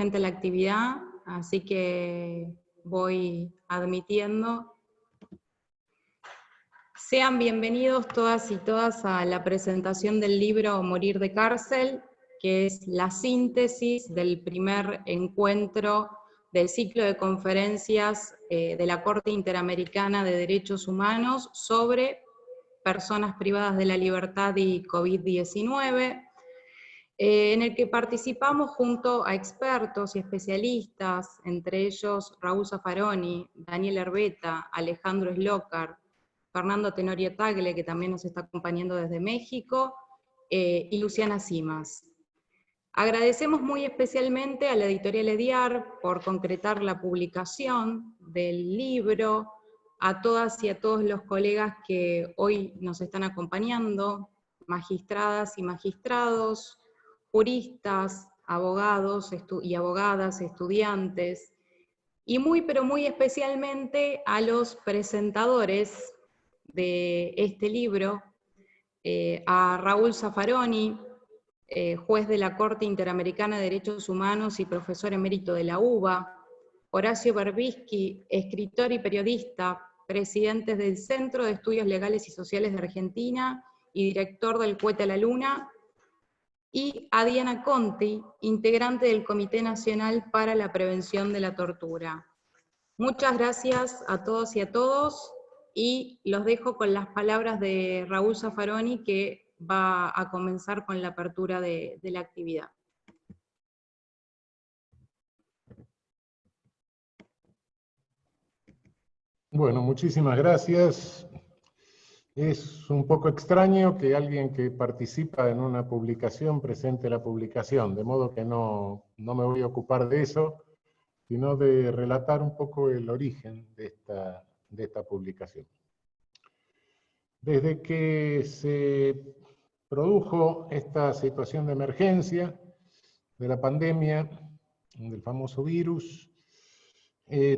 gente en la actividad, así que voy admitiendo. Sean bienvenidos todas y todas a la presentación del libro Morir de cárcel, que es la síntesis del primer encuentro del ciclo de conferencias de la Corte Interamericana de Derechos Humanos sobre personas privadas de la libertad y COVID-19, en el que participamos junto a expertos y especialistas, entre ellos Raúl Zaffaroni, Daniel Herbeta, Alejandro Slokar, Fernando Tenorio Tagle, que también nos está acompañando desde México, y Luciana Simas. Agradecemos muy especialmente a la editorial EDIAR por concretar la publicación del libro, a todas y a todos los colegas que hoy nos están acompañando, magistradas y magistrados, juristas, abogados y abogadas, estudiantes, y muy pero muy especialmente a los presentadores de este libro, a Raúl Zaffaroni, juez de la Corte Interamericana de Derechos Humanos y profesor emérito de la UBA, Horacio Berbisky, escritor y periodista, presidente del Centro de Estudios Legales y Sociales de Argentina y director del Cohete a la Luna, y a Diana Conti, integrante del Comité Nacional para la Prevención de la Tortura. Muchas gracias a todos y a todos, y los dejo con las palabras de Raúl Zaffaroni, que va a comenzar con la apertura de la actividad. Bueno, muchísimas gracias. Es un poco extraño que alguien que participa en una publicación presente la publicación, de modo que no me voy a ocupar de eso, sino de relatar un poco el origen de esta publicación. Desde que se produjo esta situación de emergencia, de la pandemia, del famoso virus,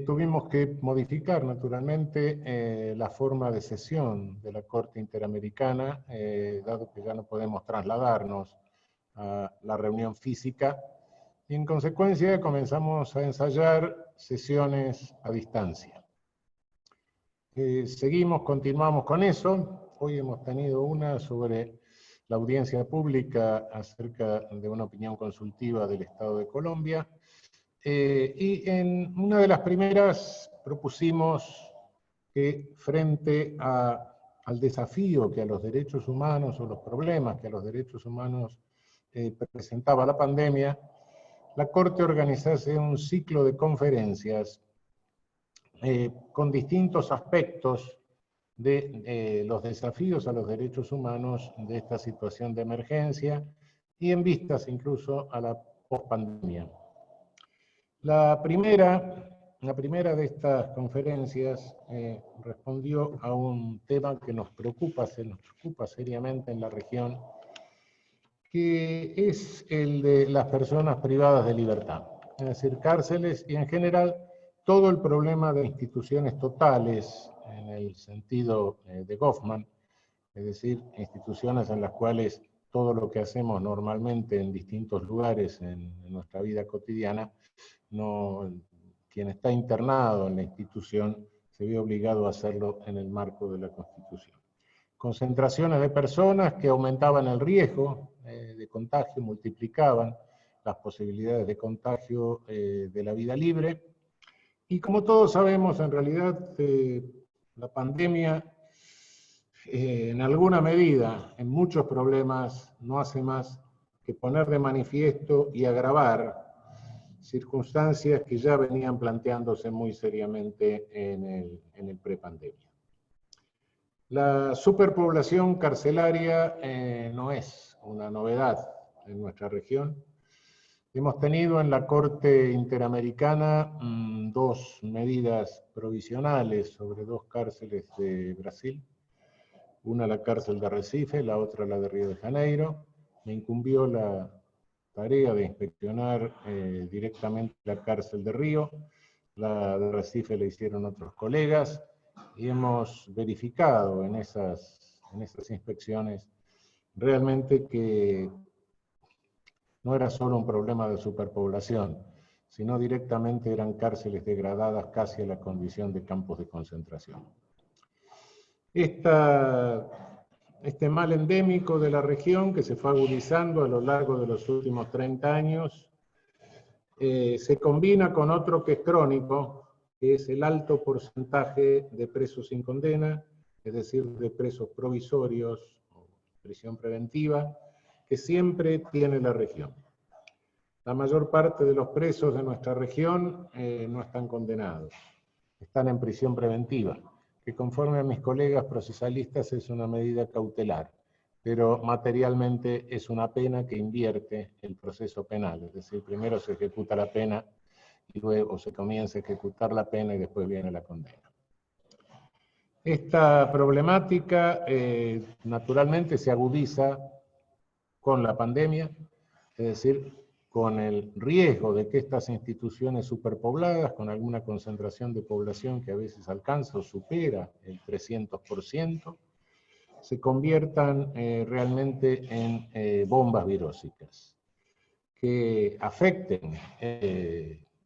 tuvimos que modificar naturalmente la forma de sesión de la Corte Interamericana, dado que ya no podemos trasladarnos a la reunión física, y en consecuencia comenzamos a ensayar sesiones a distancia. Continuamos con eso. Hoy hemos tenido una sobre la audiencia pública acerca de una opinión consultiva del Estado de Colombia. Y en una de las primeras propusimos que frente al desafío que a los derechos humanos o los problemas que a los derechos humanos presentaba la pandemia, la Corte organizase un ciclo de conferencias con distintos aspectos de los desafíos a los derechos humanos de esta situación de emergencia y en vistas incluso a la pospandemia. La primera de estas conferencias respondió a un tema que nos preocupa seriamente en la región, que es el de las personas privadas de libertad, es decir, cárceles y en general todo el problema de instituciones totales, en el sentido de Goffman, es decir, instituciones en las cuales todo lo que hacemos normalmente en distintos lugares en nuestra vida cotidiana, quien está internado en la institución se ve obligado a hacerlo en el marco de la Constitución. Concentraciones de personas que aumentaban el riesgo de contagio, multiplicaban las posibilidades de contagio de la vida libre. Y como todos sabemos, en realidad la pandemia en alguna medida, en muchos problemas, no hace más que poner de manifiesto y agravar circunstancias que ya venían planteándose muy seriamente en el prepandemia. La superpoblación carcelaria no es una novedad en nuestra región. Hemos tenido en la Corte Interamericana dos medidas provisionales sobre dos cárceles de Brasil, una la cárcel de Recife, la otra la de Río de Janeiro. Me incumbió la tarea de inspeccionar directamente la cárcel de Río, la de Recife la hicieron otros colegas, y hemos verificado en esas inspecciones realmente que no era solo un problema de superpoblación, sino directamente eran cárceles degradadas casi a la condición de campos de concentración. Este mal endémico de la región, que se fue agudizando a lo largo de los últimos 30 años, se combina con otro que es crónico, que es el alto porcentaje de presos sin condena, es decir, de presos provisorios, o prisión preventiva, que siempre tiene la región. La mayor parte de los presos de nuestra región no están condenados, están en prisión preventiva, que conforme a mis colegas procesalistas es una medida cautelar, pero materialmente es una pena que invierte el proceso penal, es decir, primero se ejecuta la pena y luego se comienza a ejecutar la pena y después viene la condena. Esta problemática naturalmente se agudiza con la pandemia, es decir, con el riesgo de que estas instituciones superpobladas, con alguna concentración de población que a veces alcanza o supera el 300%, se conviertan realmente en bombas virósicas, que afecten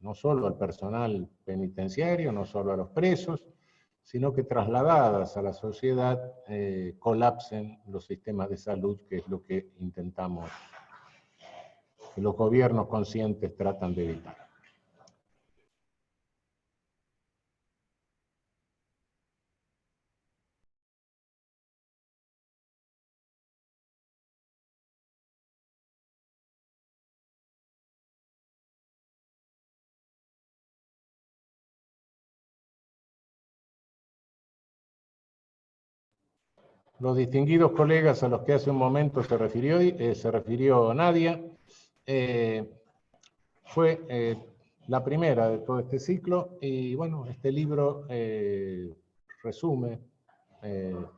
no solo al personal penitenciario, no solo a los presos, sino que trasladadas a la sociedad colapsen los sistemas de salud, que es lo que intentamos, que los gobiernos conscientes tratan de evitar. Los distinguidos colegas a los que hace un momento se refirió Nadia, fue la primera de todo este ciclo, y bueno, este libro resume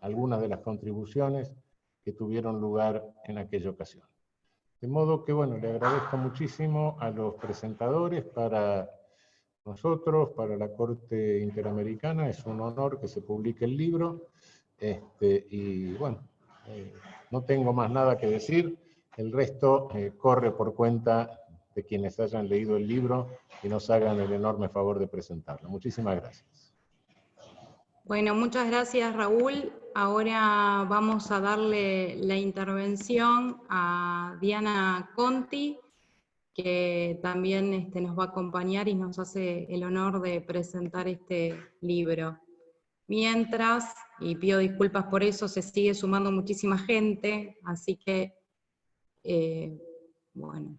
algunas de las contribuciones que tuvieron lugar en aquella ocasión. De modo que, bueno, le agradezco muchísimo a los presentadores. Para nosotros, para la Corte Interamericana, es un honor que se publique el libro. Y bueno, no tengo más nada que decir. El resto corre por cuenta de quienes hayan leído el libro y nos hagan el enorme favor de presentarlo. Muchísimas gracias. Bueno, muchas gracias, Raúl. Ahora vamos a darle la intervención a Diana Conti, que también nos va a acompañar y nos hace el honor de presentar este libro. Mientras, y pido disculpas por eso, se sigue sumando muchísima gente, así que, bueno.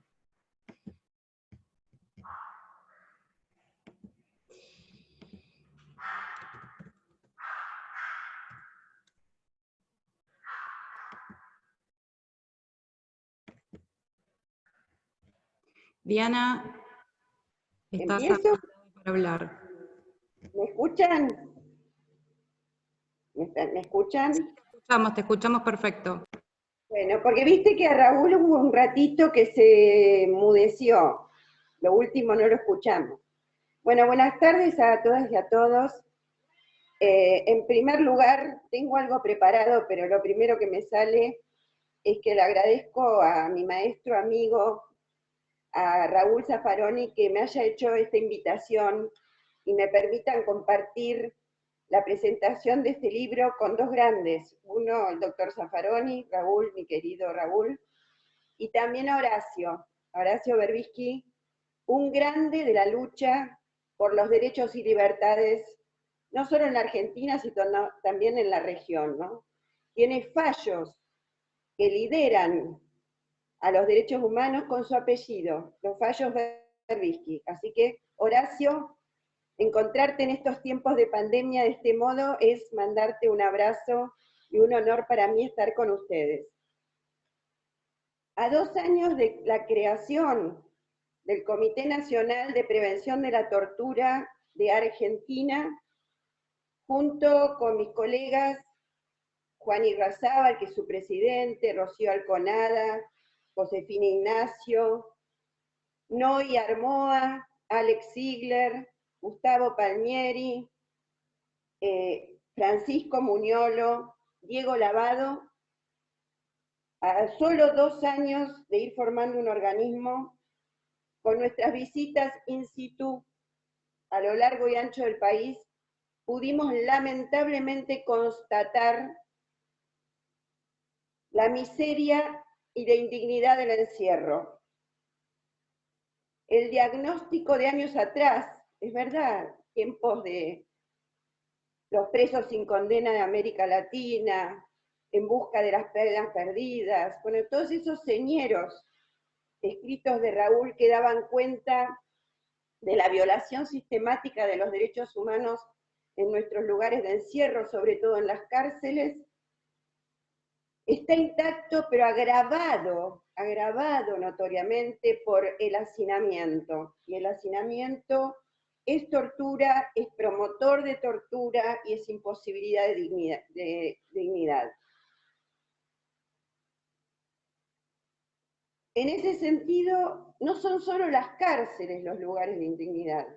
Diana, estás habilitada para hablar. ¿Me escuchan? ¿Me escuchan? Sí, te escuchamos perfecto. Bueno, porque viste que a Raúl hubo un ratito que se enmudeció. Lo último no lo escuchamos. Bueno, buenas tardes a todas y a todos. En primer lugar, tengo algo preparado, pero lo primero que me sale es que le agradezco a mi maestro amigo, a Raúl Zaffaroni, que me haya hecho esta invitación y me permitan compartir la presentación de este libro con dos grandes, uno el doctor Zaffaroni, Raúl, mi querido Raúl, y también a Horacio Berbisky, un grande de la lucha por los derechos y libertades, no solo en la Argentina, sino también en la región, ¿no? Tiene fallos que lideran a los derechos humanos con su apellido, los fallos Berbisky. Así que, Horacio, encontrarte en estos tiempos de pandemia de este modo es mandarte un abrazo y un honor para mí estar con ustedes. A 2 años de la creación del Comité Nacional de Prevención de la Tortura de Argentina, junto con mis colegas Juan Irrazábal, que es su presidente, Rocío Alconada, Josefina Ignacio, Noy Armoa, Alex Ziegler, Gustavo Palmieri, Francisco Muñolo, Diego Lavado, a solo 2 años de ir formando un organismo, con nuestras visitas in situ a lo largo y ancho del país, pudimos lamentablemente constatar la miseria y la indignidad del encierro. El diagnóstico de años atrás, es verdad, tiempos de los presos sin condena de América Latina, en busca de las penas perdidas, bueno, todos esos señeros escritos de Raúl que daban cuenta de la violación sistemática de los derechos humanos en nuestros lugares de encierro, sobre todo en las cárceles, está intacto, pero agravado notoriamente por el hacinamiento. Y el hacinamiento es tortura, es promotor de tortura y es imposibilidad de dignidad. En ese sentido, no son solo las cárceles los lugares de indignidad.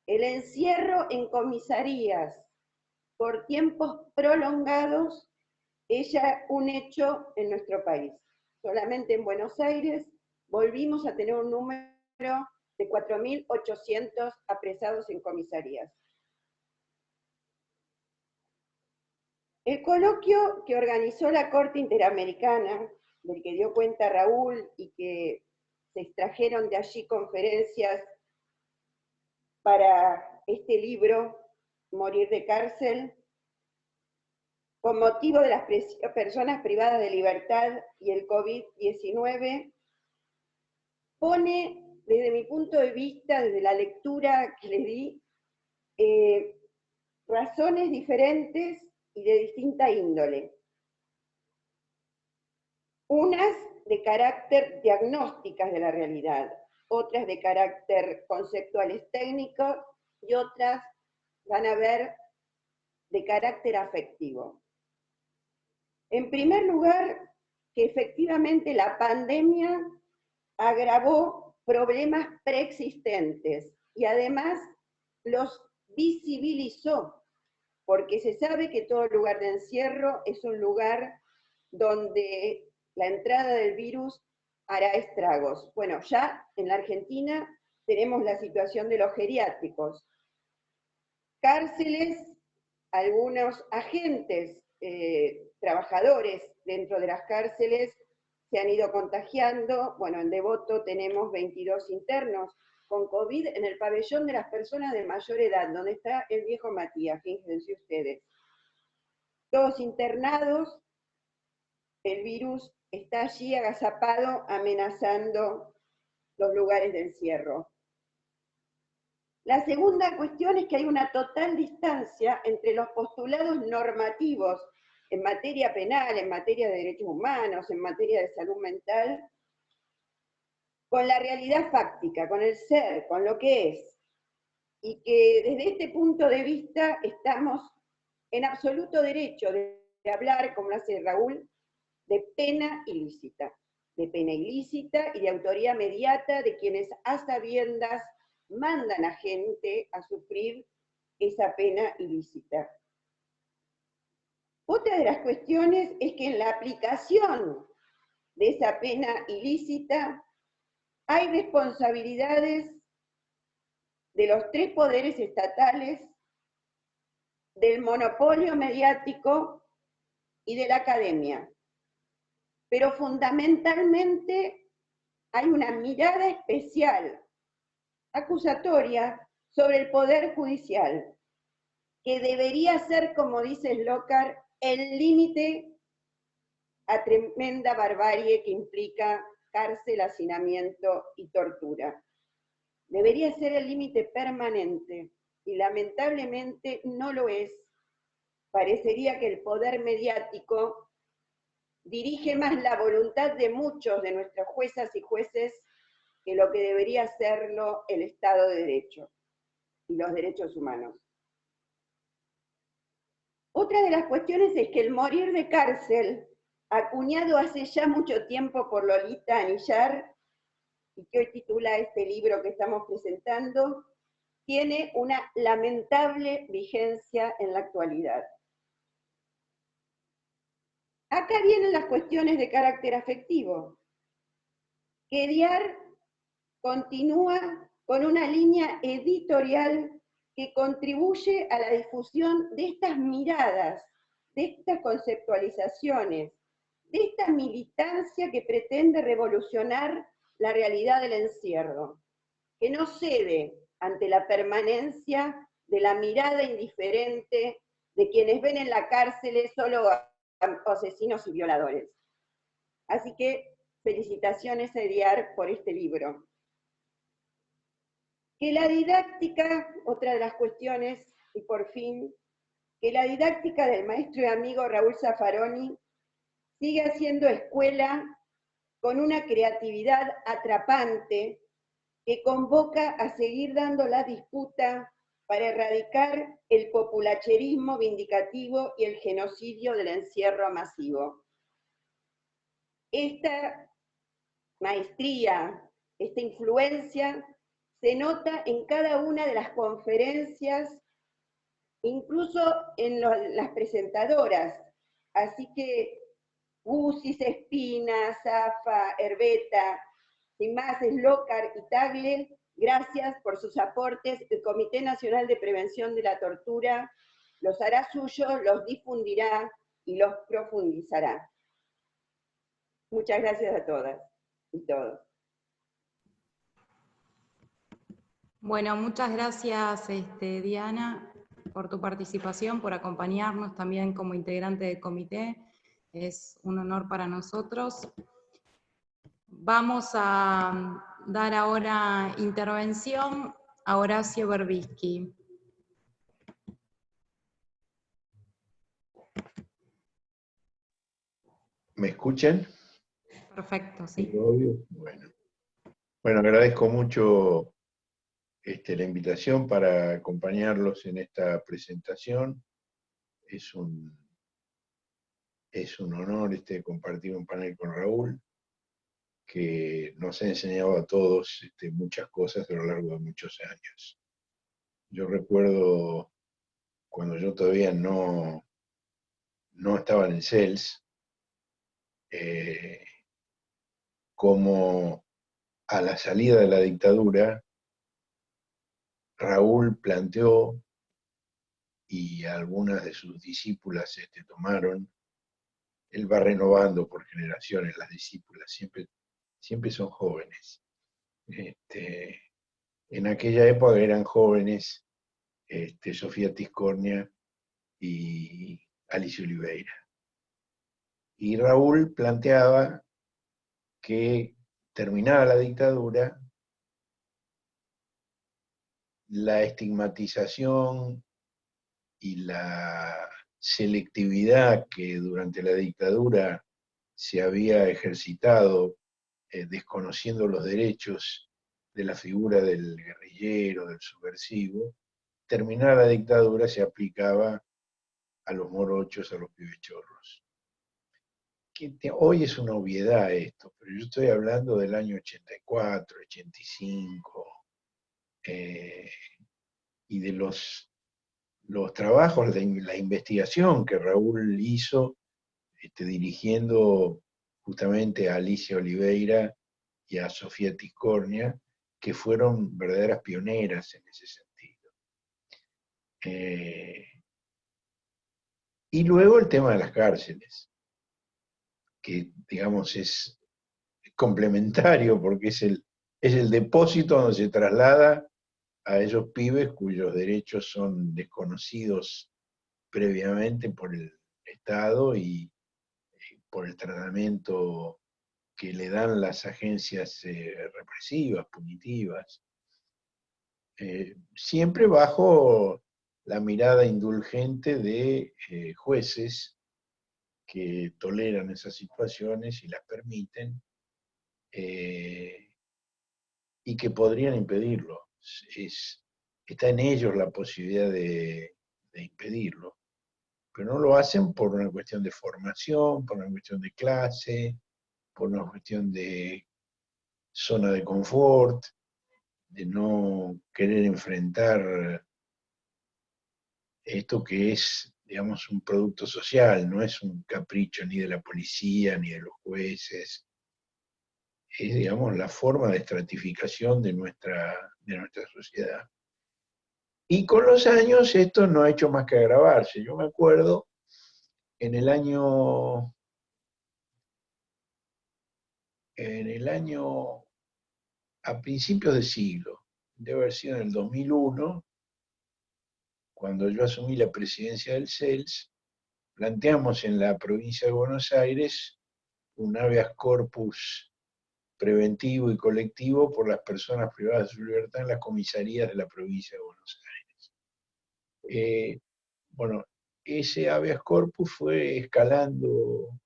El encierro en comisarías por tiempos prolongados es ya un hecho en nuestro país. Solamente en Buenos Aires volvimos a tener un número de 4.800 apresados en comisarías. El coloquio que organizó la Corte Interamericana, del que dio cuenta Raúl y que se extrajeron de allí conferencias para este libro, Morir de cárcel, con motivo de las personas privadas de libertad y el COVID-19, pone, desde mi punto de vista, desde la lectura que le di, razones diferentes y de distinta índole. Unas de carácter diagnósticas de la realidad, otras de carácter conceptuales técnicos y otras van a ver de carácter afectivo. En primer lugar, que efectivamente la pandemia agravó problemas preexistentes y además los visibilizó, porque se sabe que todo lugar de encierro es un lugar donde la entrada del virus hará estragos. Bueno, ya en la Argentina tenemos la situación de los geriátricos. Cárceles, algunos agentes, trabajadores dentro de las cárceles se han ido contagiando. Bueno, en Devoto tenemos 22 internos con COVID en el pabellón de las personas de mayor edad, donde está el viejo Matías, fíjense ustedes. Todos internados, el virus está allí agazapado, amenazando los lugares de encierro. La segunda cuestión es que hay una total distancia entre los postulados normativos en materia penal, en materia de derechos humanos, en materia de salud mental, con la realidad fáctica, con el ser, con lo que es. Y que desde este punto de vista estamos en absoluto derecho de hablar, como lo hace Raúl, de pena ilícita y de autoría mediata de quienes a sabiendas mandan a gente a sufrir esa pena ilícita. Otra de las cuestiones es que en la aplicación de esa pena ilícita hay responsabilidades de los tres poderes estatales, del monopolio mediático y de la academia. Pero fundamentalmente hay una mirada especial, acusatoria, sobre el Poder Judicial, que debería ser, como dice Slokar, el límite a tremenda barbarie que implica cárcel, hacinamiento y tortura. Debería ser el límite permanente, y lamentablemente no lo es. Parecería que el poder mediático dirige más la voluntad de muchos de nuestras juezas y jueces que lo que debería hacerlo el Estado de Derecho y los derechos humanos. Otra de las cuestiones es que el morir de cárcel, acuñado hace ya mucho tiempo por Lolita Anillar, y que hoy titula este libro que estamos presentando, tiene una lamentable vigencia en la actualidad. Acá vienen las cuestiones de carácter afectivo. Quediar continúa con una línea editorial que contribuye a la difusión de estas miradas, de estas conceptualizaciones, de esta militancia que pretende revolucionar la realidad del encierro, que no cede ante la permanencia de la mirada indiferente de quienes ven en la cárcel solo asesinos y violadores. Así que felicitaciones a Ediar por este libro. Que la didáctica, otra de las cuestiones, y por fin, que la didáctica del maestro y amigo Raúl Zaffaroni sigue haciendo escuela con una creatividad atrapante que convoca a seguir dando la disputa para erradicar el populacherismo vindicativo y el genocidio del encierro masivo. Esta maestría, esta influencia, se nota en cada una de las conferencias, incluso en las presentadoras. Así que Guzis, Espina, Zafa, Herbeta, sin más, Slócar y Tagle, gracias por sus aportes. El Comité Nacional de Prevención de la Tortura los hará suyos, los difundirá y los profundizará. Muchas gracias a todas y todos. Bueno, muchas gracias, Diana, por tu participación, por acompañarnos también como integrante del comité. Es un honor para nosotros. Vamos a dar ahora intervención a Horacio Berbisky. ¿Me escuchan? Perfecto, sí. Bueno, agradezco mucho la invitación para acompañarlos en esta presentación. Es un honor compartir un panel con Raúl, que nos ha enseñado a todos muchas cosas a lo largo de muchos años. Yo recuerdo cuando yo todavía no estaba en el CELS, como a la salida de la dictadura, Raúl planteó, y algunas de sus discípulas tomaron, él va renovando por generaciones las discípulas, siempre son jóvenes. En aquella época eran jóvenes Sofía Tiscornia y Alicia Oliveira. Y Raúl planteaba que terminada la dictadura, la estigmatización y la selectividad que durante la dictadura se había ejercitado, desconociendo los derechos de la figura del guerrillero, del subversivo, terminada la dictadura se aplicaba a los morochos, a los pibechorros. Hoy es una obviedad esto, pero yo estoy hablando del año 84, 85, y de los trabajos, de la investigación que Raúl hizo, dirigiendo justamente a Alicia Oliveira y a Sofía Tiscornia, que fueron verdaderas pioneras en ese sentido. Y luego el tema de las cárceles, que digamos es complementario porque es el depósito donde se traslada a esos pibes cuyos derechos son desconocidos previamente por el Estado y por el tratamiento que le dan las agencias represivas, punitivas, siempre bajo la mirada indulgente de jueces que toleran esas situaciones y las permiten, y que podrían impedirlo. Está en ellos la posibilidad de impedirlo, pero no lo hacen por una cuestión de formación, por una cuestión de clase, por una cuestión de zona de confort, de no querer enfrentar esto que es, digamos, un producto social, no es un capricho ni de la policía ni de los jueces. es, digamos, la forma de estratificación de nuestra sociedad. Y con los años esto no ha hecho más que agravarse. Yo me acuerdo en el año, a principios de siglo, debe haber sido en el 2001, cuando yo asumí la presidencia del CELS, planteamos en la provincia de Buenos Aires un habeas corpus preventivo y colectivo por las personas privadas de su libertad en las comisarías de la provincia de Buenos Aires. Bueno, ese habeas corpus fue escalando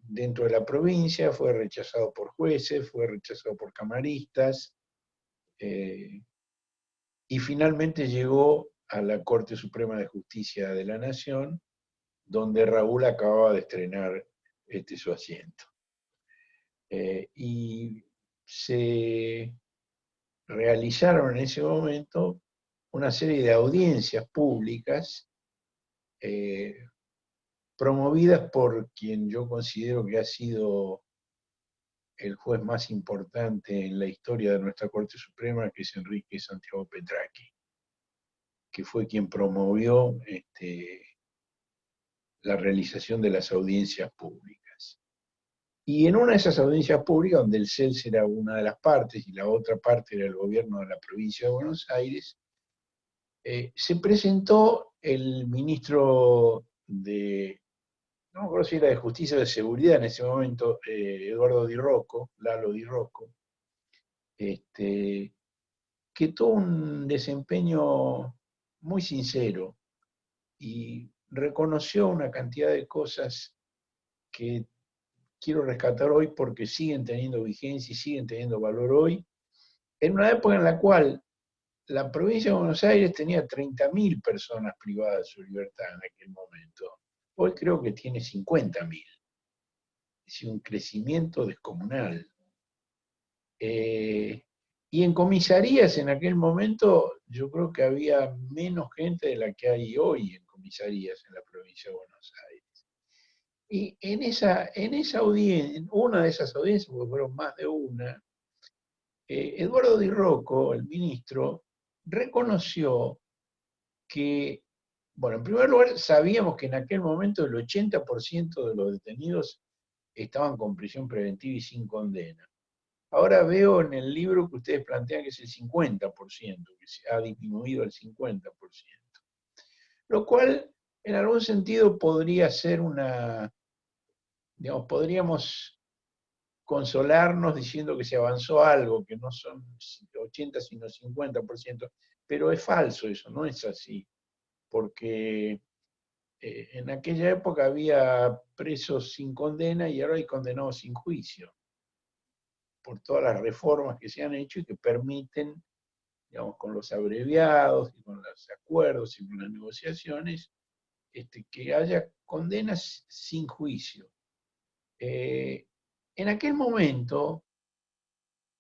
dentro de la provincia, fue rechazado por jueces, fue rechazado por camaristas, y finalmente llegó a la Corte Suprema de Justicia de la Nación, donde Raúl acababa de estrenar su asiento. Y se realizaron en ese momento una serie de audiencias públicas promovidas por quien yo considero que ha sido el juez más importante en la historia de nuestra Corte Suprema, que es Enrique Santiago Petracchi, que fue quien promovió la realización de las audiencias públicas. Y en una de esas audiencias públicas, donde el CELS era una de las partes y la otra parte era el gobierno de la provincia de Buenos Aires, se presentó el ministro de, no me acuerdo si era de Justicia o de Seguridad en ese momento, Eduardo Di Rocco, Lalo Di Rocco, que tuvo un desempeño muy sincero y reconoció una cantidad de cosas que quiero rescatar hoy porque siguen teniendo vigencia y siguen teniendo valor hoy, en una época en la cual la provincia de Buenos Aires tenía 30.000 personas privadas de su libertad en aquel momento. Hoy creo que tiene 50.000. Es decir, un crecimiento descomunal. Y en comisarías en aquel momento yo creo que había menos gente de la que hay hoy en comisarías en la provincia de Buenos Aires. Y en esa audiencia, una de esas audiencias, porque fueron más de una, Eduardo Di Rocco, el ministro, reconoció que, bueno, en primer lugar, sabíamos que en aquel momento el 80% de los detenidos estaban con prisión preventiva y sin condena. Ahora veo en el libro que ustedes plantean que es el 50%, que se ha disminuido al 50%. Lo cual, en algún sentido, podría ser digamos, podríamos consolarnos diciendo que se avanzó algo, que no son 80 sino 50%, pero es falso eso, no es así, porque en aquella época había presos sin condena y ahora hay condenados sin juicio, por todas las reformas que se han hecho y que permiten, digamos, con los abreviados y con los acuerdos y con las negociaciones, que haya condenas sin juicio. En aquel momento,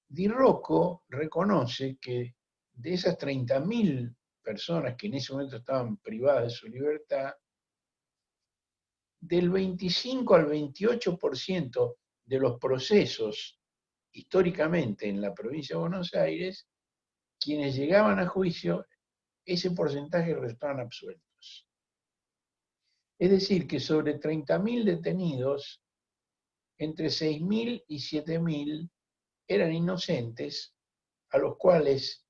Di Rocco reconoce que de esas 30.000 personas que en ese momento estaban privadas de su libertad, del 25 al 28% de los procesos históricamente en la provincia de Buenos Aires, quienes llegaban a juicio, ese porcentaje resultaban absueltos. Es decir, que sobre 30.000 detenidos, entre 6.000 y 7.000 eran inocentes, a los cuales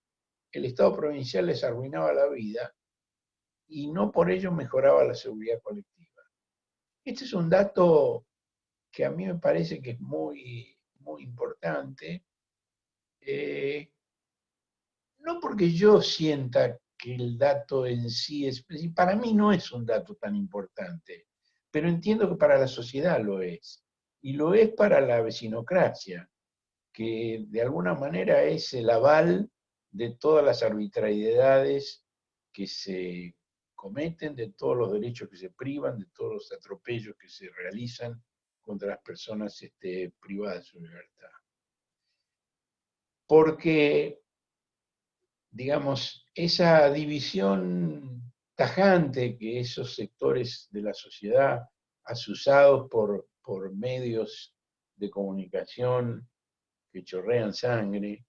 el Estado provincial les arruinaba la vida y no por ello mejoraba la seguridad colectiva. Este es un dato que a mí me parece que es muy, muy importante, no porque yo sienta que el dato en sí es, para mí no es un dato tan importante, pero entiendo que para la sociedad lo es, y lo es para la vecinocracia, que de alguna manera es el aval de todas las arbitrariedades que se cometen, de todos los derechos que se privan, de todos los atropellos que se realizan contra las personas privadas de su libertad. Porque, digamos, esa división tajante que esos sectores de la sociedad, asusados por medios de comunicación que chorrean sangre,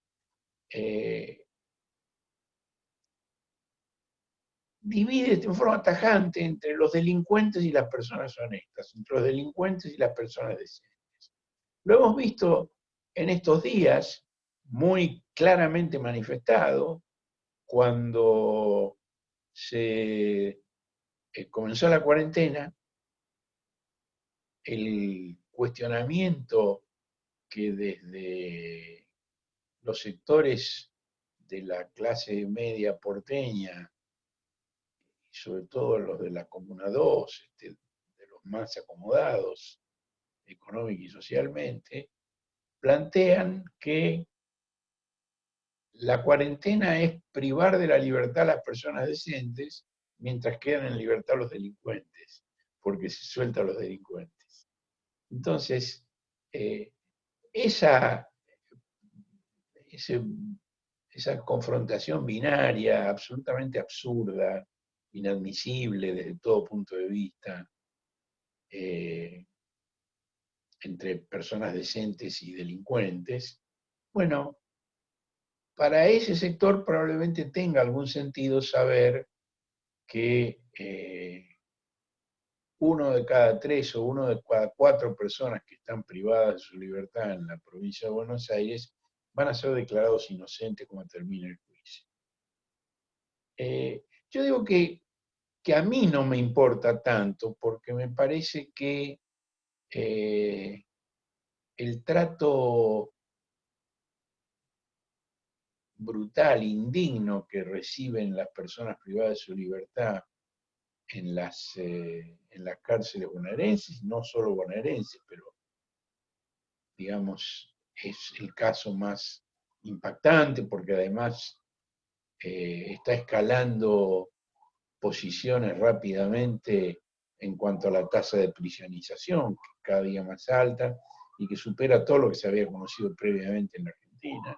divide en forma tajante entre los delincuentes y las personas honestas, entre los delincuentes y las personas decentes. Lo hemos visto en estos días muy claramente manifestado cuando se comenzó la cuarentena, el cuestionamiento que desde los sectores de la clase media porteña, y sobre todo los de la Comuna 2, de los más acomodados económica y socialmente, plantean que la cuarentena es privar de la libertad a las personas decentes mientras quedan en libertad los delincuentes, porque se sueltan los delincuentes. Entonces, esa confrontación binaria absolutamente absurda, inadmisible desde todo punto de vista, entre personas decentes y delincuentes, bueno, para ese sector probablemente tenga algún sentido saber que uno de cada 3 o uno de cada 4 personas que están privadas de su libertad en la provincia de Buenos Aires van a ser declarados inocentes cuando termine el juicio. Yo digo que a mí no me importa tanto, porque me parece que el trato brutal, indigno que reciben las personas privadas de su libertad en las cárceles bonaerenses, no solo bonaerenses, pero digamos es el caso más impactante porque además está escalando posiciones rápidamente en cuanto a la tasa de prisionización, que es cada día más alta y que supera todo lo que se había conocido previamente en la Argentina.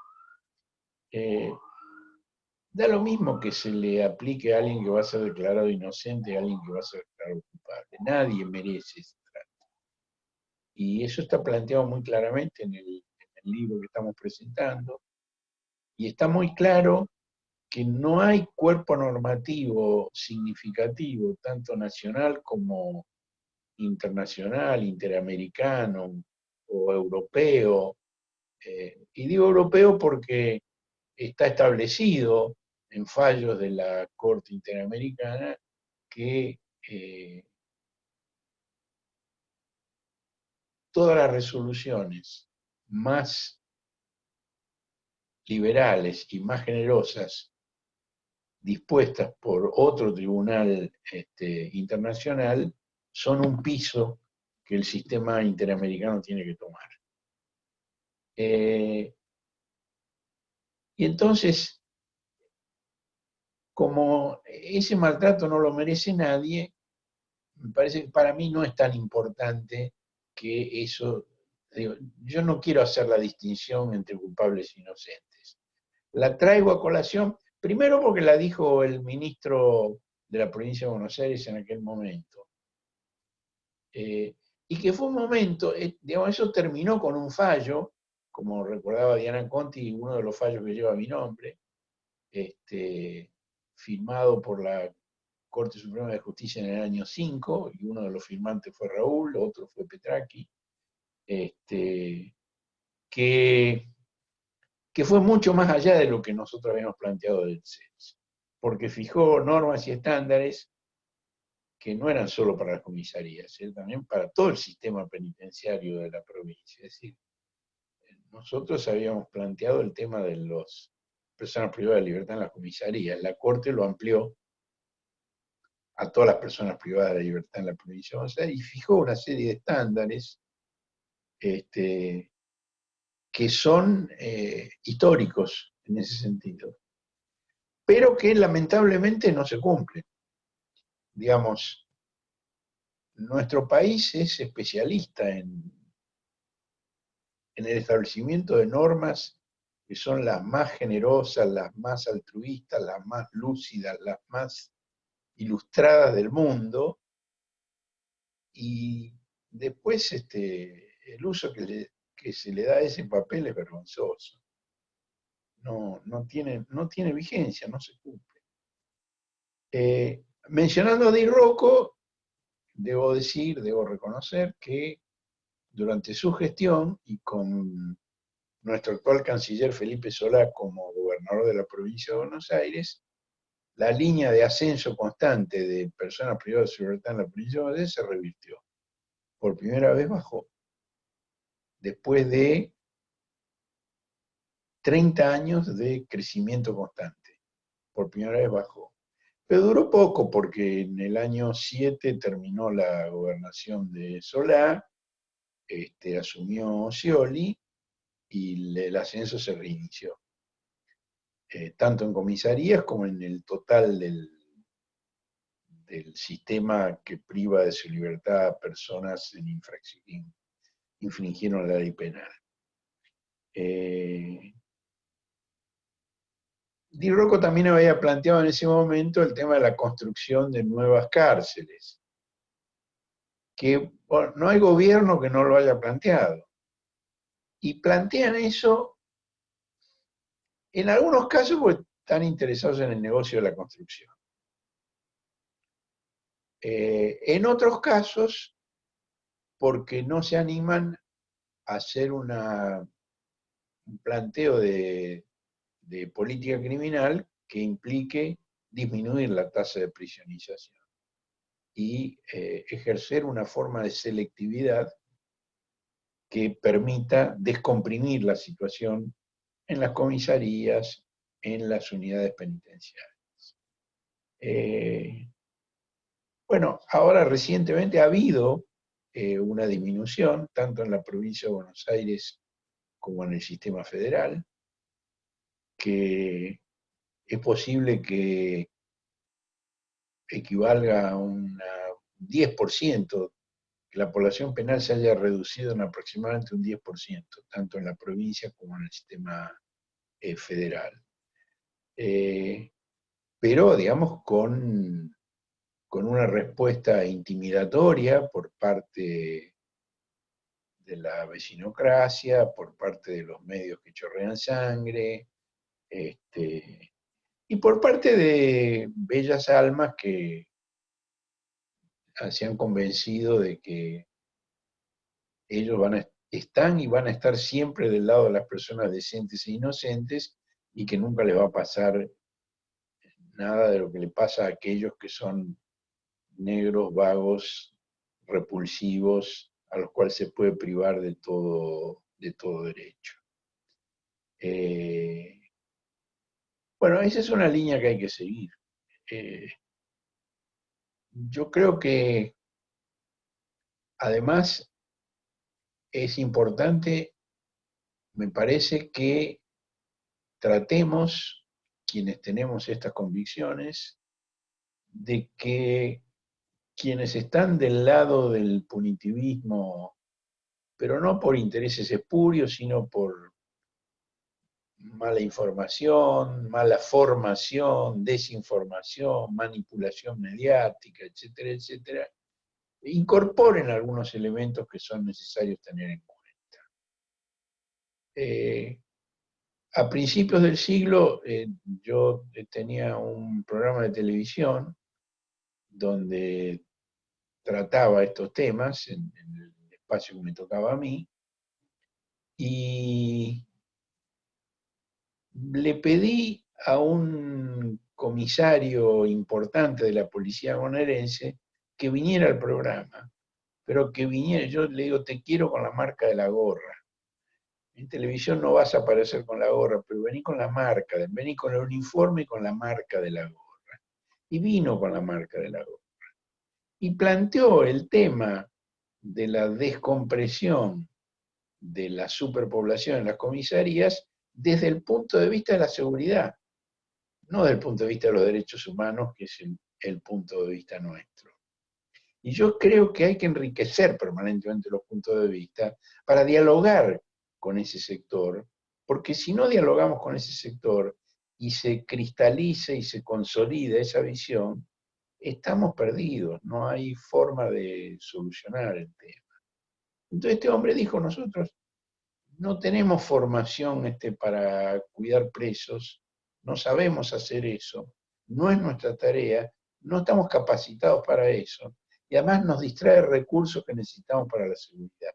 Da lo mismo que se le aplique a alguien que va a ser declarado inocente a alguien que va a ser declarado culpable. Nadie merece ese trato. Y eso está planteado muy claramente en el libro que estamos presentando. Y está muy claro que no hay cuerpo normativo significativo, tanto nacional como internacional, interamericano o europeo. Y digo europeo porque está establecido en fallos de la Corte Interamericana que todas las resoluciones más liberales y más generosas dispuestas por otro tribunal internacional son un piso que el sistema interamericano tiene que tomar. Y entonces, como ese maltrato no lo merece nadie, me parece que para mí no es tan importante que eso, digo, yo no quiero hacer la distinción entre culpables e inocentes. La traigo a colación, primero porque la dijo el ministro de la provincia de Buenos Aires en aquel momento. Y que fue un momento, digamos, eso terminó con un fallo, como recordaba Diana Conti, uno de los fallos que lleva mi nombre, firmado por la Corte Suprema de Justicia en el año 5, y uno de los firmantes fue Raúl, otro fue Petraki, que fue mucho más allá de lo que nosotros habíamos planteado del CES, porque fijó normas y estándares que no eran solo para las comisarías, también para todo el sistema penitenciario de la provincia. Es decir, nosotros habíamos planteado el tema de las personas privadas de libertad en las comisarías, la Corte lo amplió a todas las personas privadas de libertad en la provincia de Buenos Aires y fijó una serie de estándares que son históricos en ese sentido, pero que lamentablemente no se cumplen. Digamos, nuestro país es especialista en el establecimiento de normas que son las más generosas, las más altruistas, las más lúcidas, las más ilustradas del mundo, y después el uso que que se le da a ese papel es vergonzoso. No tiene vigencia, no se cumple. Mencionando a Di Rocco, debo reconocer que durante su gestión y con nuestro actual canciller Felipe Solá como gobernador de la provincia de Buenos Aires, la línea de ascenso constante de personas privadas de su libertad en la provincia de Buenos Aires se revirtió. Por primera vez bajó. Después de 30 años de crecimiento constante. Por primera vez bajó. Pero duró poco porque en el año 7 terminó la gobernación de Solá, asumió Scioli y el ascenso se reinició. Tanto en comisarías como en el total del sistema que priva de su libertad a personas en infracción, infringieron la ley penal. Di Rocco también había planteado en ese momento el tema de la construcción de nuevas cárceles, que bueno, no hay gobierno que no lo haya planteado. Y plantean eso, en algunos casos, porque están interesados en el negocio de la construcción. En otros casos, porque no se animan a hacer un planteo de política criminal que implique disminuir la tasa de prisionización y ejercer una forma de selectividad que permita descomprimir la situación en las comisarías, en las unidades penitenciarias. Bueno, ahora recientemente ha habido una disminución, tanto en la provincia de Buenos Aires como en el sistema federal, que es posible que equivalga a un 10%, que la población penal se haya reducido en aproximadamente un 10%, tanto en la provincia como en el sistema federal. Pero, digamos, con una respuesta intimidatoria por parte de la vecinocracia, por parte de los medios que chorrean sangre, y por parte de bellas almas que se han convencido de que ellos están y van a estar siempre del lado de las personas decentes e inocentes y que nunca les va a pasar nada de lo que le pasa a aquellos que son negros, vagos, repulsivos, a los cuales se puede privar de todo derecho. Bueno, esa es una línea que hay que seguir. Yo creo que además es importante, me parece, que tratemos, quienes tenemos estas convicciones, de que quienes están del lado del punitivismo, pero no por intereses espurios, sino por mala información, mala formación, desinformación, manipulación mediática, etcétera, etcétera, incorporen algunos elementos que son necesarios tener en cuenta. A principios del siglo yo tenía un programa de televisión donde trataba estos temas en el espacio que me tocaba a mí, y le pedí a un comisario importante de la policía bonaerense que viniera al programa, pero que viniera, yo le digo, te quiero con la marca de la gorra. En televisión no vas a aparecer con la gorra, pero vení con la marca, vení con el uniforme y con la marca de la gorra. Y vino con la marca de la gorra. Y planteó el tema de la descompresión de la superpoblación en las comisarías desde el punto de vista de la seguridad, no desde el punto de vista de los derechos humanos, que es el punto de vista nuestro. Y yo creo que hay que enriquecer permanentemente los puntos de vista para dialogar con ese sector, porque si no dialogamos con ese sector y se cristaliza y se consolida esa visión, estamos perdidos, no hay forma de solucionar el tema. Entonces este hombre dijo, nosotros no tenemos formación para cuidar presos, no sabemos hacer eso, no es nuestra tarea, no estamos capacitados para eso, y además nos distrae recursos que necesitamos para la seguridad.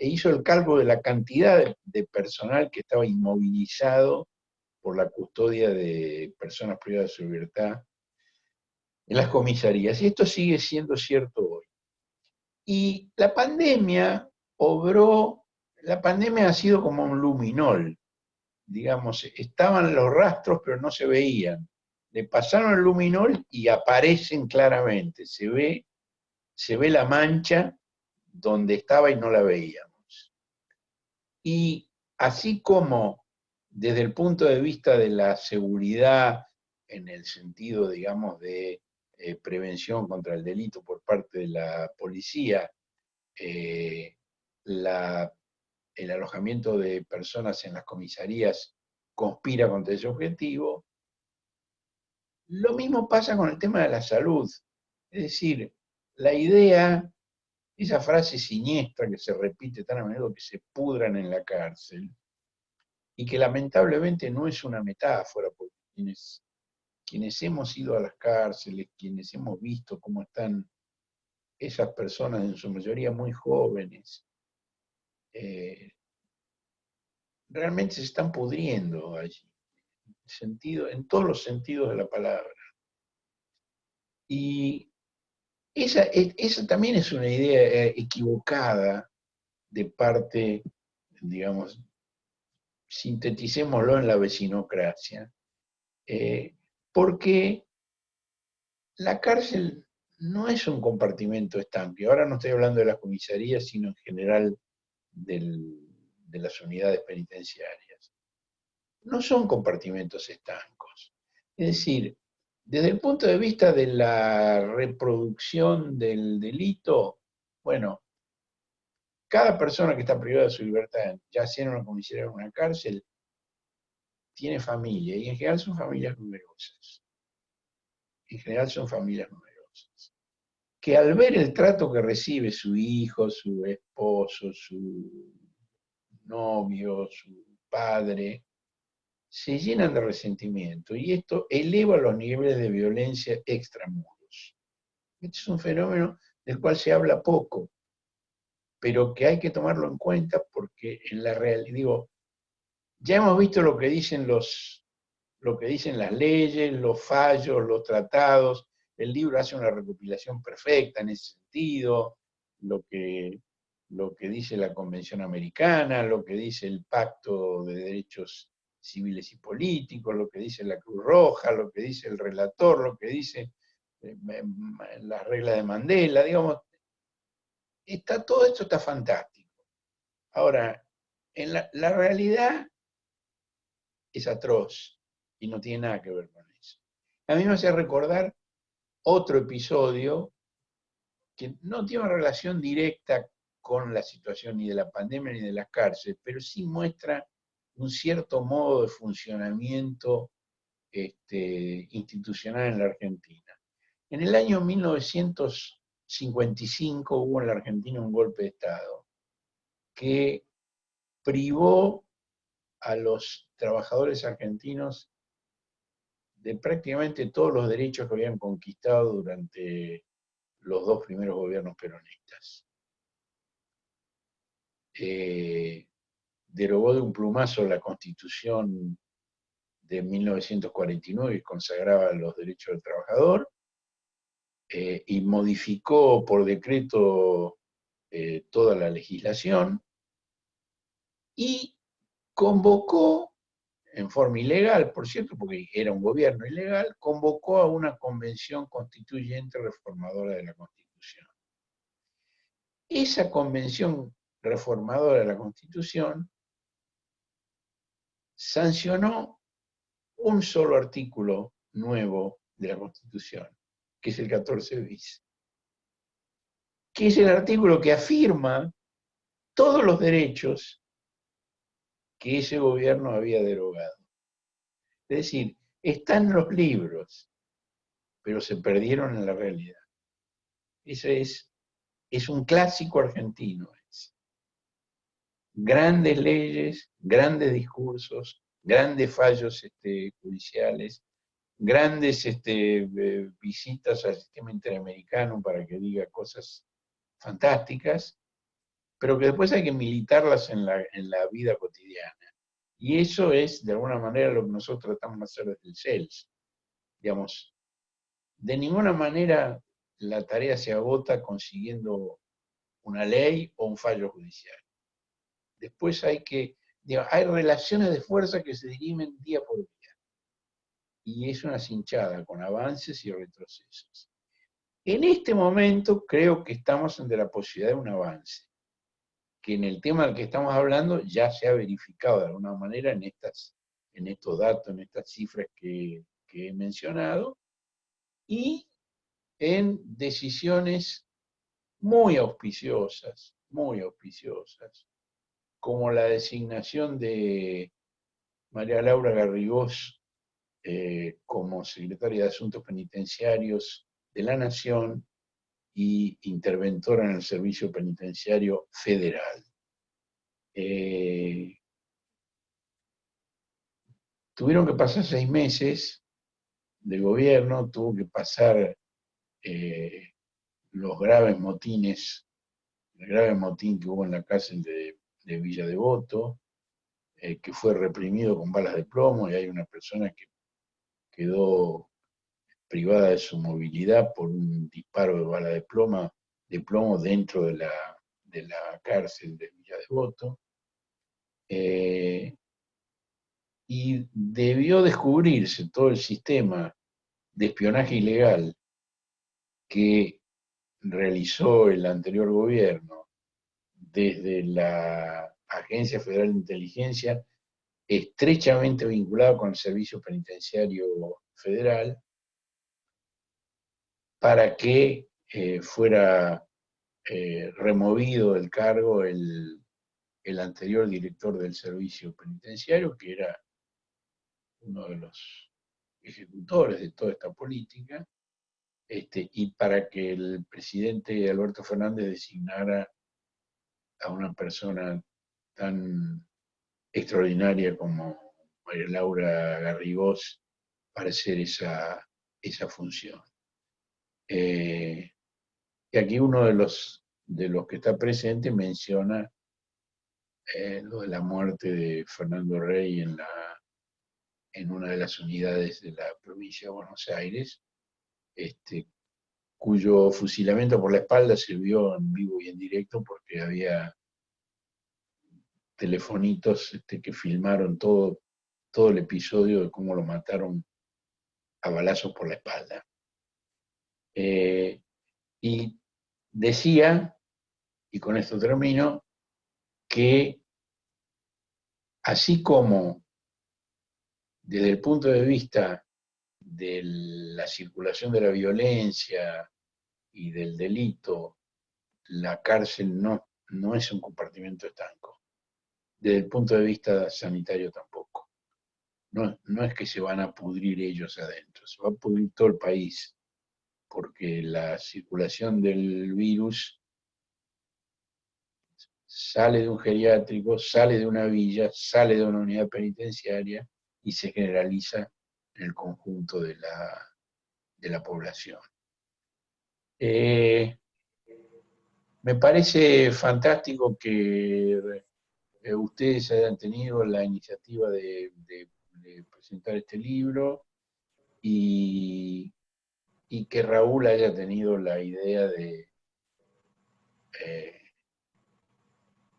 Hizo el cálculo de la cantidad de personal que estaba inmovilizado por la custodia de personas privadas de su libertad en las comisarías, y esto sigue siendo cierto hoy. Y la pandemia ha sido como un luminol, digamos, estaban los rastros pero no se veían. Le pasaron el luminol y aparecen claramente, se ve la mancha donde estaba y no la veíamos. Y así como desde el punto de vista de la seguridad, en el sentido, digamos, de prevención contra el delito por parte de la policía, el alojamiento de personas en las comisarías conspira contra ese objetivo. Lo mismo pasa con el tema de la salud. Es decir, la idea, esa frase siniestra que se repite tan a menudo, que se pudran en la cárcel, y que lamentablemente no es una metáfora, porque quienes hemos ido a las cárceles, quienes hemos visto cómo están esas personas, en su mayoría muy jóvenes, realmente se están pudriendo allí, en todos los sentidos de la palabra. Y esa también es una idea equivocada de parte, digamos, sinteticémoslo en la vecinocracia, porque la cárcel no es un compartimento estanque. Ahora no estoy hablando de las comisarías, sino en general de las unidades penitenciarias. No son compartimentos estancos. Es decir, desde el punto de vista de la reproducción del delito, bueno, cada persona que está privada de su libertad, ya sea en una comisaría o en una cárcel, tiene familia, y en general son familias numerosas. En general son familias numerosas. Que al ver el trato que recibe su hijo, su esposo, su novio, su padre, se llenan de resentimiento, y esto eleva los niveles de violencia extramuros. Este es un fenómeno del cual se habla poco, pero que hay que tomarlo en cuenta porque en la realidad, digo, ya hemos visto lo que dicen las leyes, los fallos, los tratados. El libro hace una recopilación perfecta en ese sentido, lo que dice la Convención Americana, lo que dice el Pacto de Derechos Civiles y Políticos, lo que dice la Cruz Roja, lo que dice el relator, lo que dice las reglas de Mandela, digamos, todo esto está fantástico. Ahora, en la realidad es atroz y no tiene nada que ver con eso. A mí me hace recordar otro episodio que no tiene una relación directa con la situación ni de la pandemia ni de las cárceles, pero sí muestra un cierto modo de funcionamiento institucional en la Argentina. En el año 1955 hubo en la Argentina un golpe de Estado que privó a los trabajadores argentinos de prácticamente todos los derechos que habían conquistado durante los dos primeros gobiernos peronistas. Derogó de un plumazo la Constitución de 1949 que consagraba los derechos del trabajador, y modificó por decreto toda la legislación, y convocó, en forma ilegal, por cierto, porque era un gobierno ilegal, convocó a una convención constituyente reformadora de la Constitución. Esa convención reformadora de la Constitución sancionó un solo artículo nuevo de la Constitución, que es el 14 bis, que es el artículo que afirma todos los derechos que ese gobierno había derogado. Es decir, están en los libros, pero se perdieron en la realidad. Ese es un clásico argentino. grandes leyes, grandes discursos, grandes fallos judiciales, grandes visitas al sistema interamericano para que diga cosas fantásticas, pero que después hay que militarlas en la vida cotidiana. Y eso es, de alguna manera, lo que nosotros tratamos de hacer desde el CELS. Digamos, de ninguna manera la tarea se agota consiguiendo una ley o un fallo judicial. Después hay relaciones de fuerza que se dirimen día por día. Y es una cinchada con avances y retrocesos. En este momento creo que estamos ante la posibilidad de un avance, que en el tema del que estamos hablando ya se ha verificado de alguna manera en estos datos, en estas cifras que he mencionado, y en decisiones muy auspiciosas, como la designación de María Laura Garrigós como secretaria de Asuntos Penitenciarios de la Nación y interventora en el Servicio Penitenciario Federal. Tuvieron que pasar 6 meses de gobierno, tuvo que pasar los graves motines, el grave motín que hubo en la cárcel de Villa Devoto, que fue reprimido con balas de plomo, y hay una persona que quedó privada de su movilidad por un disparo de bala de plomo dentro de la cárcel de Villa Devoto. Y debió descubrirse todo el sistema de espionaje ilegal que realizó el anterior gobierno desde la Agencia Federal de Inteligencia, estrechamente vinculado con el Servicio Penitenciario Federal, para que fuera removido del cargo el anterior director del Servicio Penitenciario, que era uno de los ejecutores de toda esta política, y para que el presidente Alberto Fernández designara a una persona tan extraordinaria como María Laura Garrigós para hacer esa función. Y aquí uno de los que está presente menciona lo de la muerte de Fernando Rey en una de las unidades de la provincia de Buenos Aires, cuyo fusilamiento por la espalda se vio en vivo y en directo porque había telefonitos que filmaron todo el episodio de cómo lo mataron a balazos por la espalda. Y decía, y con esto termino, que así como desde el punto de vista de la circulación de la violencia y del delito, la cárcel no es un compartimento estanco. Desde el punto de vista sanitario tampoco. No es que se van a pudrir ellos adentro, se va a pudrir todo el país, porque la circulación del virus sale de un geriátrico, sale de una villa, sale de una unidad penitenciaria y se generaliza en el conjunto de la población. Me parece fantástico que ustedes hayan tenido la iniciativa de presentar este libro y que Raúl haya tenido la idea de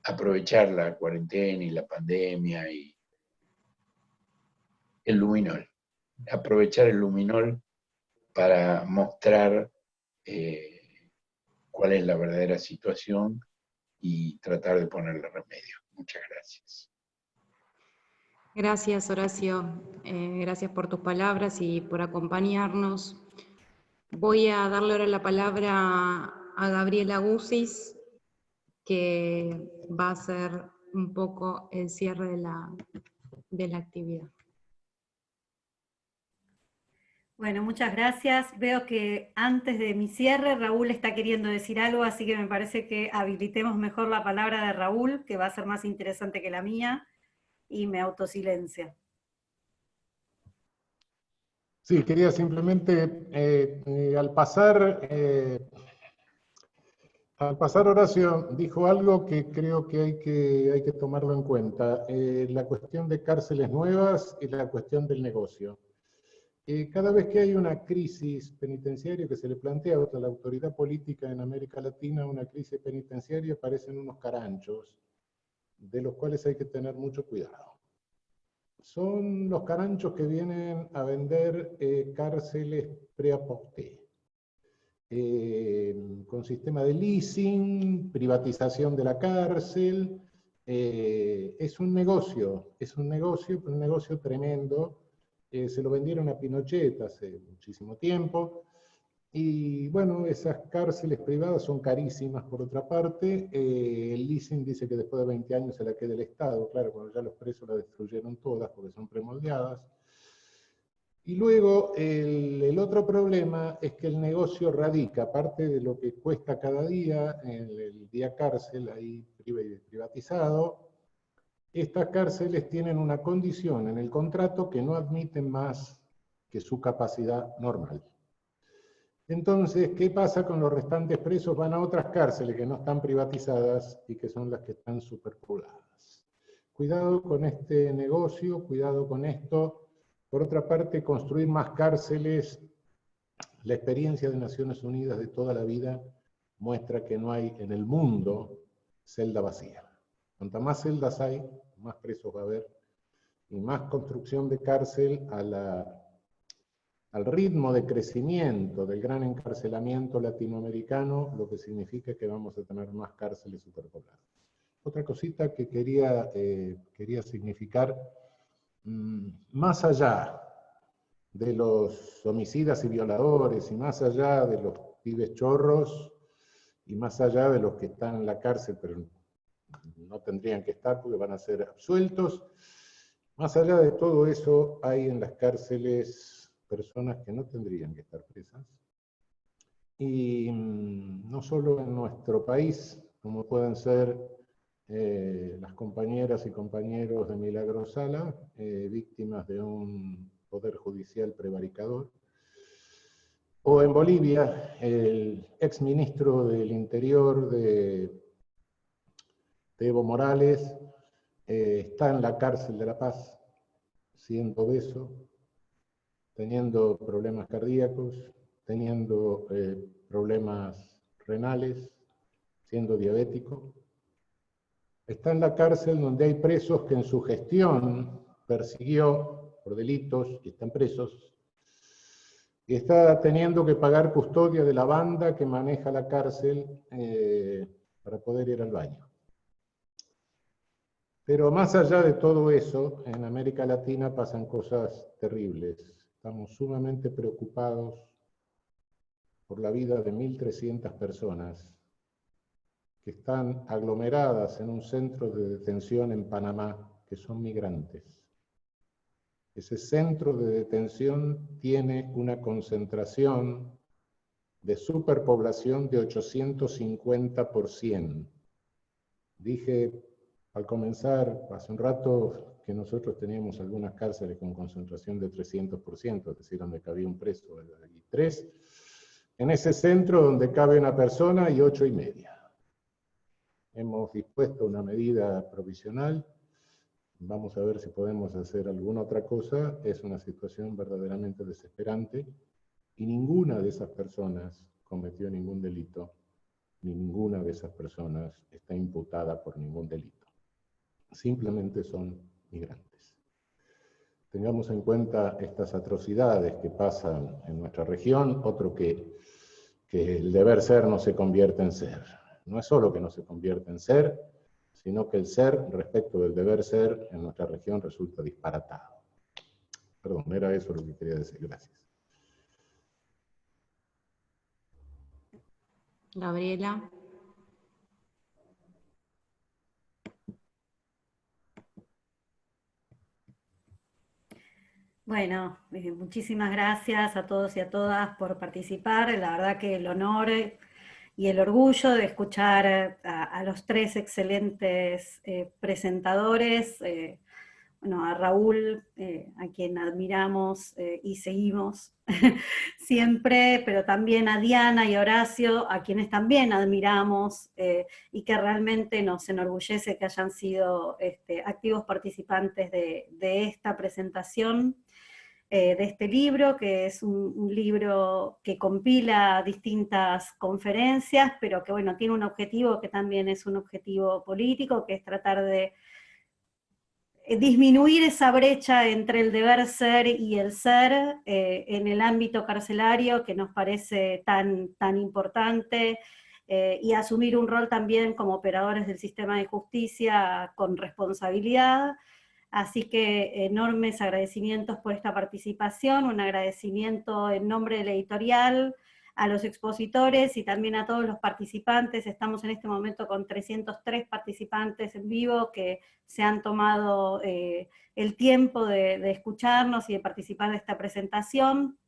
aprovechar la cuarentena y la pandemia y el luminol. Aprovechar el luminol para mostrar cuál es la verdadera situación y tratar de ponerle remedio. Muchas gracias. Gracias, Horacio. Gracias por tus palabras y por acompañarnos. Voy a darle ahora la palabra a Gabriela Guzis, que va a hacer un poco el cierre de la actividad. Bueno, muchas gracias. Veo que antes de mi cierre, Raúl está queriendo decir algo, así que me parece que habilitemos mejor la palabra de Raúl, que va a ser más interesante que la mía, y me autosilencia. Sí, quería simplemente, al pasar Horacio dijo algo que creo que hay que tomarlo en cuenta, la cuestión de cárceles nuevas y la cuestión del negocio. Cada vez que hay una crisis penitenciaria que se le plantea a la autoridad política en América Latina, una crisis penitenciaria, aparecen unos caranchos, de los cuales hay que tener mucho cuidado. Son los caranchos que vienen a vender cárceles pre-aposté, con sistema de leasing, privatización de la cárcel. Es un negocio, pero un negocio tremendo. Se lo vendieron a Pinochet hace muchísimo tiempo. Y bueno, esas cárceles privadas son carísimas por otra parte. El leasing dice que después de 20 años se la queda el Estado, claro, cuando ya los presos la destruyeron todas porque son premoldeadas. Y luego el otro problema es que el negocio radica, aparte de lo que cuesta cada día, el día cárcel ahí privatizado, estas cárceles tienen una condición en el contrato que no admiten más que su capacidad normal. Entonces, ¿qué pasa con los restantes presos? Van a otras cárceles que no están privatizadas y que son las que están superpobladas. Cuidado con este negocio, cuidado con esto. Por otra parte, construir más cárceles, la experiencia de Naciones Unidas de toda la vida muestra que no hay en el mundo celda vacía. Cuanta más celdas hay, más presos va a haber, y más construcción de cárcel al ritmo de crecimiento del gran encarcelamiento latinoamericano, lo que significa que vamos a tener más cárceles superpobladas. Otra cosita que quería significar, más allá de los homicidas y violadores, y más allá de los pibes chorros, y más allá de los que están en la cárcel, pero no tendrían que estar porque van a ser absueltos, más allá de todo eso, hay en las cárceles personas que no tendrían que estar presas. Y no solo en nuestro país, como pueden ser las compañeras y compañeros de Milagro Sala, víctimas de un poder judicial prevaricador, o en Bolivia, el exministro del Interior de Evo Morales está en la cárcel de La Paz, siendo obeso, teniendo problemas cardíacos, teniendo problemas renales, siendo diabético. Está en la cárcel donde hay presos que en su gestión persiguió por delitos y están presos, y está teniendo que pagar custodia de la banda que maneja la cárcel para poder ir al baño. Pero más allá de todo eso, en América Latina pasan cosas terribles. Estamos sumamente preocupados por la vida de 1.300 personas que están aglomeradas en un centro de detención en Panamá, que son migrantes. Ese centro de detención tiene una concentración de superpoblación de 850%. Dije al comenzar, hace un rato, que nosotros teníamos algunas cárceles con concentración de 300%, es decir, donde cabía un preso y 3. En ese centro donde cabe una persona y 8,5. Hemos dispuesto una medida provisional. Vamos a ver si podemos hacer alguna otra cosa. Es una situación verdaderamente desesperante y ninguna de esas personas cometió ningún delito, ni ninguna de esas personas está imputada por ningún delito. Simplemente son migrantes. Tengamos en cuenta estas atrocidades que pasan en nuestra región, otro que el deber ser no se convierte en ser. No es solo que no se convierte en ser, sino que el ser respecto del deber ser en nuestra región resulta disparatado. Perdón, era eso lo que quería decir. Gracias. Gabriela. Bueno, muchísimas gracias a todos y a todas por participar. La verdad que el honor y el orgullo de escuchar a los tres excelentes presentadores, bueno, a Raúl, a quien admiramos y seguimos siempre, pero también a Diana y a Horacio, a quienes también admiramos y que realmente nos enorgullece que hayan sido activos participantes de esta presentación. De este libro, que es un libro que compila distintas conferencias, pero que bueno, tiene un objetivo que también es un objetivo político, que es tratar de disminuir esa brecha entre el deber ser y el ser en el ámbito carcelario, que nos parece tan importante, y asumir un rol también como operadores del sistema de justicia con responsabilidad. Así que enormes agradecimientos por esta participación, un agradecimiento en nombre de la editorial, a los expositores y también a todos los participantes. Estamos en este momento con 303 participantes en vivo que se han tomado el tiempo de escucharnos y de participar de esta presentación.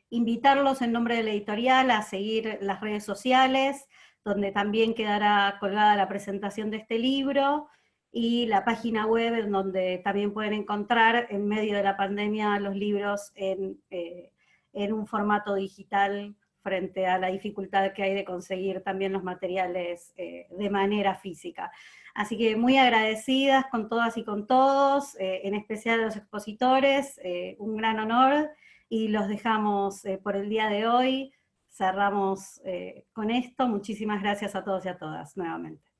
Invitarlos en nombre de la editorial a seguir las redes sociales, donde también quedará colgada la presentación de este libro, y la página web en donde también pueden encontrar en medio de la pandemia los libros en un formato digital frente a la dificultad que hay de conseguir también los materiales de manera física. Así que muy agradecidas con todas y con todos, en especial a los expositores, un gran honor, y los dejamos por el día de hoy. Cerramos con esto. Muchísimas gracias a todos y a todas nuevamente.